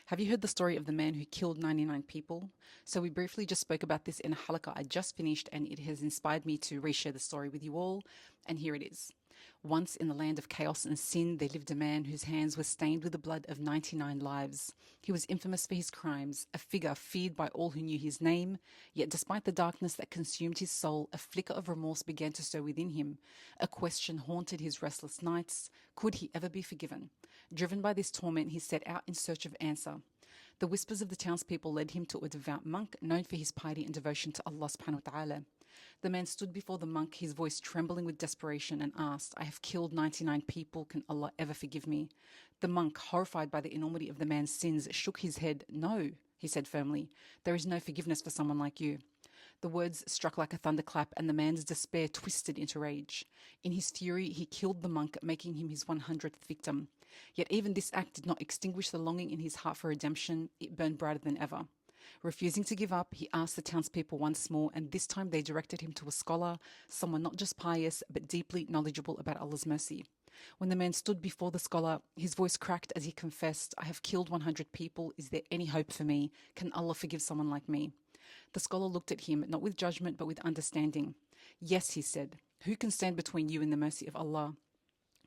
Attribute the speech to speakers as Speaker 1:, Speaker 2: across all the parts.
Speaker 1: Have you heard the story of the man who killed 99 people? So we briefly just spoke about this in a halaqah I just finished, and it has inspired me to reshare the story with you all. And here it is. Once in the land of chaos and sin, there lived a man whose hands were stained with the blood of 99 lives. He was infamous for his crimes, a figure feared by all who knew his name. Yet despite the darkness that consumed his soul, a flicker of remorse began to stir within him. A question haunted his restless nights. Could he ever be forgiven? Driven by this torment, he set out in search of answer. The whispers of the townspeople led him to a devout monk known for his piety and devotion to Allah subhanahu wa ta'ala. The man stood before the monk, his voice trembling with desperation, and asked, "I have killed 99 people. Can Allah ever forgive me?" The monk, horrified by the enormity of the man's sins, shook his head. "No," he said firmly, "there is no forgiveness for someone like you." The words struck like a thunderclap, and the man's despair twisted into rage. In his fury, he killed the monk, making him his 100th victim. Yet even this act did not extinguish the longing in his heart for redemption. It burned brighter than ever. Refusing to give up, he asked the townspeople once more, and this time they directed him to a scholar, someone not just pious, but deeply knowledgeable about Allah's mercy. When the man stood before the scholar, his voice cracked as he confessed, "I have killed 100 people. Is there any hope for me? Can Allah forgive someone like me?" The scholar looked at him, not with judgment, but with understanding. "Yes," he said. "Who can stand between you and the mercy of Allah?"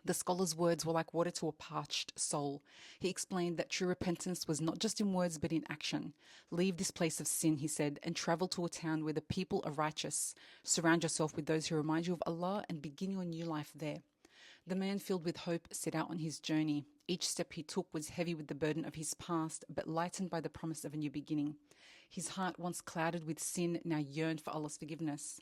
Speaker 1: The scholar's words were like water to a parched soul. He explained that true repentance was not just in words but in action. "Leave this place of sin," he said, "and travel to a town where the people are righteous. Surround yourself with those who remind you of Allah and begin your new life there." The man, filled with hope, set out on his journey. Each step he took was heavy with the burden of his past, but lightened by the promise of a new beginning. His heart, once clouded with sin, now yearned for Allah's forgiveness.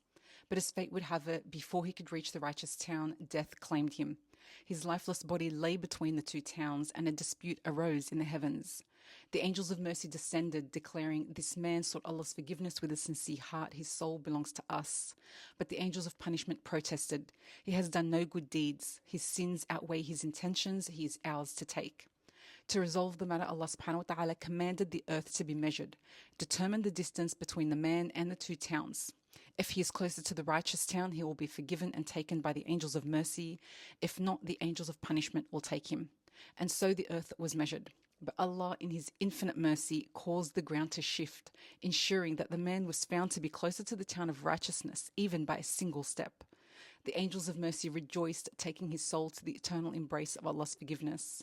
Speaker 1: But as fate would have it, before he could reach the righteous town, death claimed him. His lifeless body lay between the two towns, and a dispute arose in the heavens. The angels of mercy descended, declaring, "This man sought Allah's forgiveness with a sincere heart. His soul belongs to us." But the angels of punishment protested, "He has done no good deeds. His sins outweigh his intentions. He is ours to take." To resolve the matter, Allah subhanahu wa ta'ala commanded the earth to be measured, determined the distance between the man and the two towns. If he is closer to the righteous town, he will be forgiven and taken by the angels of mercy. If not, the angels of punishment will take him. And so the earth was measured. But Allah, in His infinite mercy, caused the ground to shift, ensuring that the man was found to be closer to the town of righteousness, even by a single step. The angels of mercy rejoiced, taking his soul to the eternal embrace of Allah's forgiveness.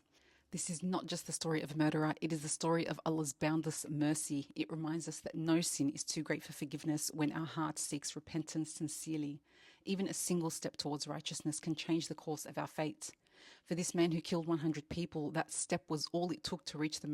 Speaker 1: This is not just the story of a murderer, it is the story of Allah's boundless mercy. It reminds us that no sin is too great for forgiveness when our heart seeks repentance sincerely. Even a single step towards righteousness can change the course of our fate. For this man who killed 100 people, that step was all it took to reach the